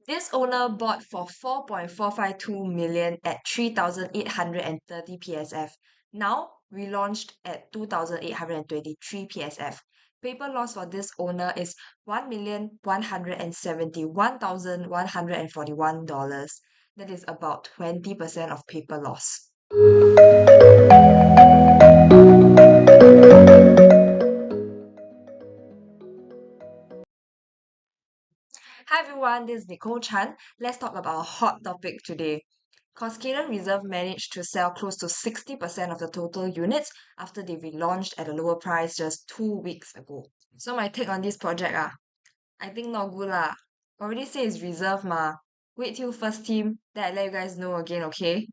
This owner bought for 4.452 million at 3,830 PSF. Now relaunched at 2,823 PSF. Paper loss for this owner is $1,171,141. That is about 20% of paper loss. Hi everyone, this is Nicole Chan. Let's talk about a hot topic today. Cuscaden Reserve managed to sell close to 60% of the total units after they relaunched at a lower price just 2 weeks ago. So my take on this project I think not good lah. Already say it's reserve ma. Wait till first team, then I let you guys know again, okay?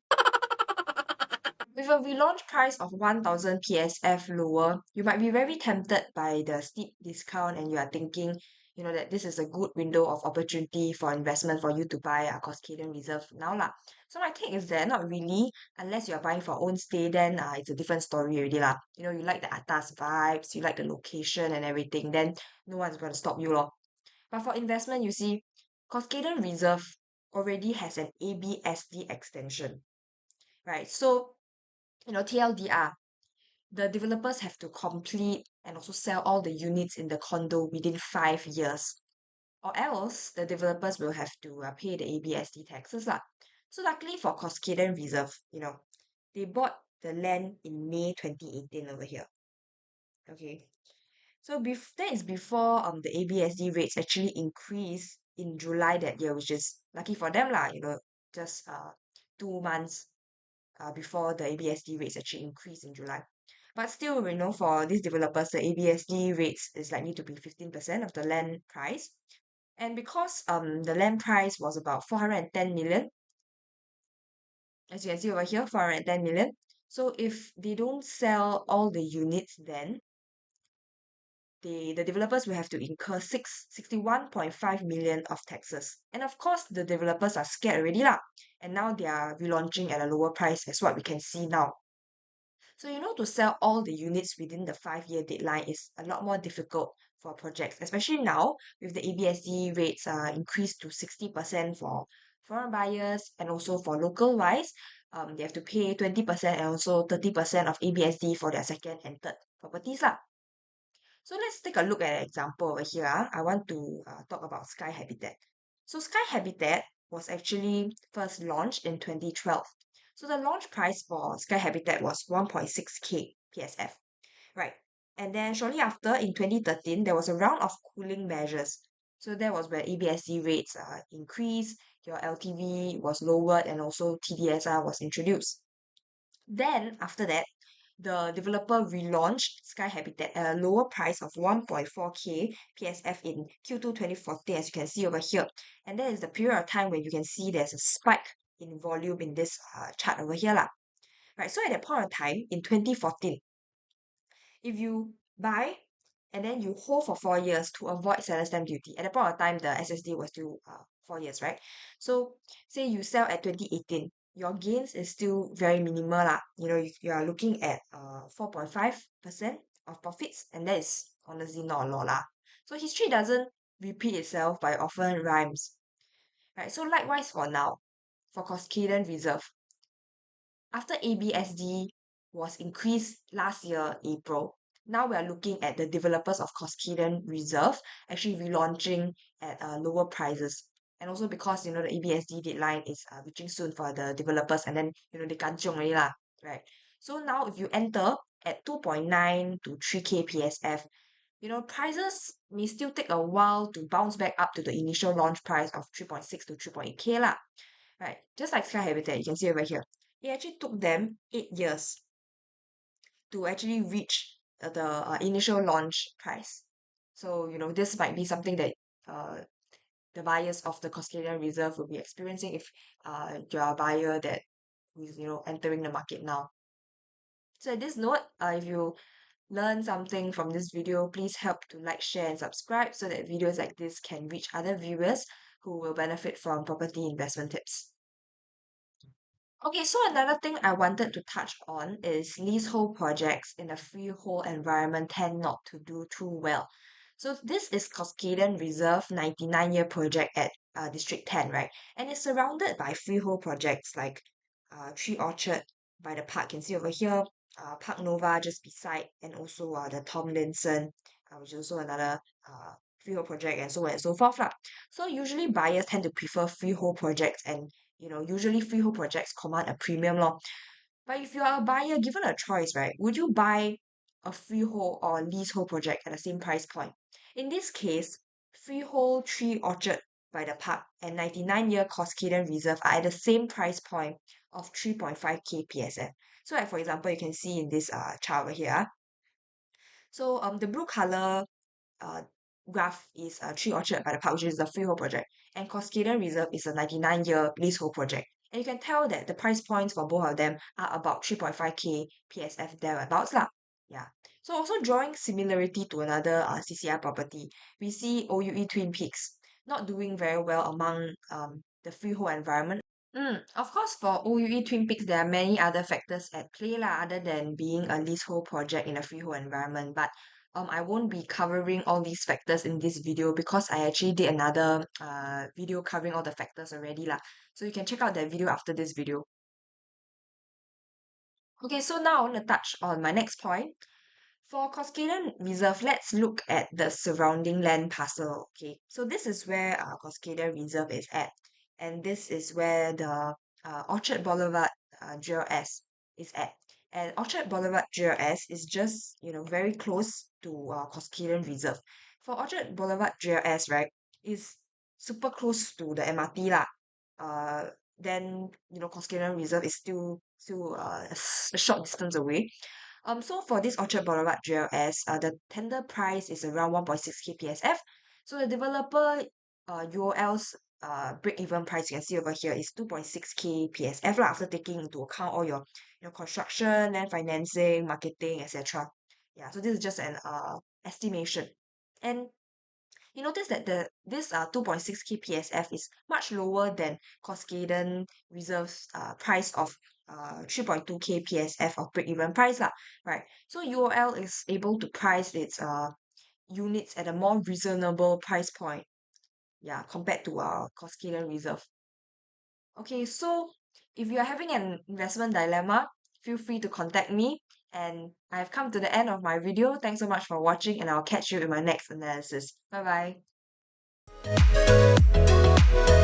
With a relaunch price of 1000 PSF lower, you might be very tempted by the steep discount and you are thinking, that this is a good window of opportunity for investment for you to buy a Cuscaden Reserve now lah. So my take is that not really, unless you're buying for own stay, then it's a different story already lah. You like the atas vibes, you like the location and everything, then no one's going to stop you lor. But for investment, you see, Cuscaden Reserve already has an ABSD extension, right? So TLDR, the developers have to complete and also sell all the units in the condo within 5 years, or else the developers will have to pay the ABSD taxes lah. So luckily for Cuscaden Reserve, they bought the land in May 2018 over here. Okay, so that is before the ABSD rates actually increased in July that year, which is lucky for them lah. Just 2 months before the ABSD rates actually increase in July. But still, for these developers, the ABSD rates is likely to be 15% of the land price. And because the land price was about 410 million, as you can see over here, 410 million. So if they don't sell all the units, then the developers will have to incur 61.5 million of taxes. And of course, the developers are scared already lah. And now they are relaunching at a lower price, as what we can see now. So to sell all the units within the 5-year deadline is a lot more difficult for projects, especially now with the ABSD rates increased to 60% for foreign buyers and also for local wise, they have to pay 20% and also 30% of ABSD for their second and third properties lah. So let's take a look at an example over here. I want to talk about Sky Habitat. So Sky Habitat was actually first launched in 2012. So the launch price for Sky Habitat was 1.6k PSF, right? And then shortly after, in 2013, there was a round of cooling measures. So that was where ABSD rates increased, your LTV was lowered, and also TDSR was introduced. Then after that, the developer relaunched Sky Habitat at a lower price of 1.4k PSF in Q2 2014, as you can see over here. And that is the period of time where you can see there's a spike in volume in this chart over here lah. Right, so at that point of time, in 2014, if you buy and then you hold for 4 years to avoid seller stamp duty, at that point of time, the SSD was still 4 years, right? So say you sell at 2018, your gains is still very minimal lah. You are looking at 4.5% of profits, and that is honestly not a lot lah. So history doesn't repeat itself, but it often rhymes. Right, so likewise for now, for Cuscaden Reserve, after ABSD was increased last year, April, now we are looking at the developers of Cuscaden Reserve actually relaunching at lower prices. And also because, the ABSD deadline is reaching soon for the developers, and then, they kanchiong already lah, right? So now if you enter at 2.9 to 3k PSF, prices may still take a while to bounce back up to the initial launch price of 3.6 to 3.8k lah, right? Just like Sky Habitat, you can see over here. It actually took them 8 years to actually reach the initial launch price. So, this might be something that the buyers of the Cuscaden Reserve will be experiencing if you're a buyer that is, entering the market now. So at this note, if you learn something from this video, please help to like, share, and subscribe so that videos like this can reach other viewers who will benefit from property investment tips. Okay, so another thing I wanted to touch on is leasehold projects in a freehold environment tend not to do too well. So this is Cuscaden Reserve 99-year project at District 10, right? And it's surrounded by freehold projects like Tree Orchard by the park. You can see over here, Park Nova just beside, and also the Tomlinson, which is also another freehold project, and so on and so forth lah. So usually buyers tend to prefer freehold projects, and usually freehold projects command a premium lor. But if you are a buyer given a choice, right, would you buy a freehold or leasehold project at the same price point? In this case, freehold Tree Orchard by the park and 99-year Cuscaden Reserve are at the same price point of 3.5k PSF. So like for example, you can see in this chart over here. So the blue color uh, graph is Tree Orchard by the park, which is the freehold project, and Cuscaden Reserve is a 99-year leasehold project. And you can tell that the price points for both of them are about 3.5k PSF thereabouts lah. Yeah. So also drawing similarity to another CCI property, we see OUE Twin Peaks not doing very well among the freehold environment. Of course, for OUE Twin Peaks, there are many other factors at play lah, other than being a leasehold project in a freehold environment. But I won't be covering all these factors in this video because I actually did another video covering all the factors already lah. So you can check out that video after this video. Okay, so now I want to touch on my next point. For Cuscaden Reserve, let's look at the surrounding land parcel. Okay, so this is where Cuscaden Reserve is at, and this is where the Orchard Boulevard GLS is at. And Orchard Boulevard GLS is just very close to Cuscaden Reserve. For Orchard Boulevard GLS, right, is super close to the MRT lah. Then Cuscaden Reserve is still a short distance away. So for this Orchard Boulevard GLS, the tender price is around 1.6k PSF. So the developer UOL's break-even price you can see over here is 2.6k PSF lah, after taking into account all your construction, land financing, marketing, etc. Yeah, so this is just an estimation. And you notice that this 2.6k PSF is much lower than Cuscaden Reserve's price of 3.2k PSF of break-even price lah, right? So UOL is able to price its units at a more reasonable price point, yeah, compared to Cuscaden Reserve. Okay, so if you are having an investment dilemma, feel free to contact me. And I've come to the end of my video. Thanks so much for watching, and I'll catch you in my next analysis. Bye bye.